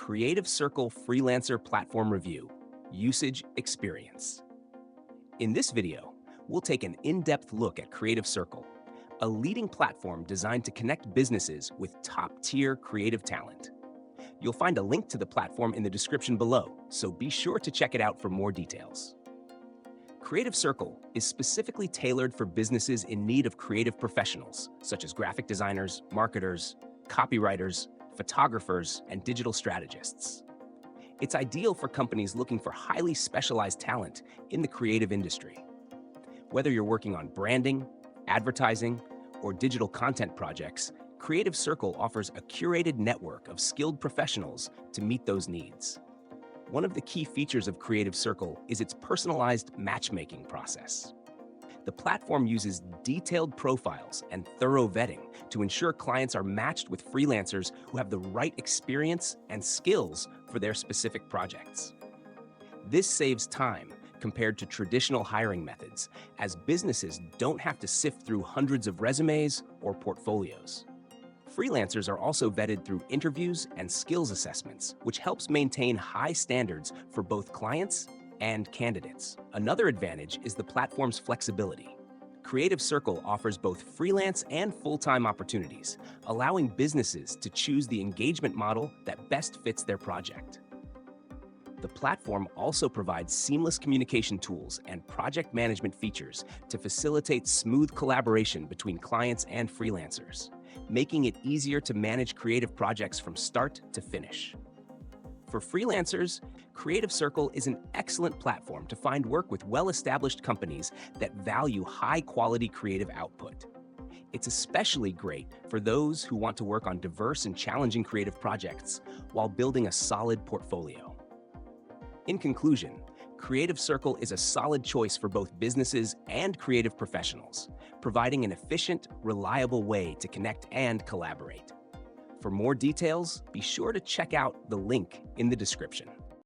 Creative Circle Freelancer Platform Review, Usage Experience. In this video, we'll take an in-depth look at Creative Circle, a leading platform designed to connect businesses with top-tier creative talent. You'll find a link to the platform in the description below, so be sure to check it out for more details. Creative Circle is specifically tailored for businesses in need of creative professionals, such as graphic designers, marketers, copywriters, photographers, and digital strategists. It's ideal for companies looking for highly specialized talent in the creative industry. Whether you're working on branding, advertising, or digital content projects, Creative Circle offers a curated network of skilled professionals to meet those needs. One of the key features of Creative Circle is its personalized matchmaking process. The platform uses detailed profiles and thorough vetting to ensure clients are matched with freelancers who have the right experience and skills for their specific projects. This saves time compared to traditional hiring methods, as businesses don't have to sift through hundreds of resumes or portfolios. Freelancers are also vetted through interviews and skills assessments, which helps maintain high standards for both clients and candidates. Another advantage is the platform's flexibility. Creative Circle offers both freelance and full-time opportunities, allowing businesses to choose the engagement model that best fits their project. The platform also provides seamless communication tools and project management features to facilitate smooth collaboration between clients and freelancers, making it easier to manage creative projects from start to finish. For freelancers, Creative Circle is an excellent platform to find work with well-established companies that value high-quality creative output. It's especially great for those who want to work on diverse and challenging creative projects while building a solid portfolio. In conclusion, Creative Circle is a solid choice for both businesses and creative professionals, providing an efficient, reliable way to connect and collaborate. For more details, be sure to check out the link in the description.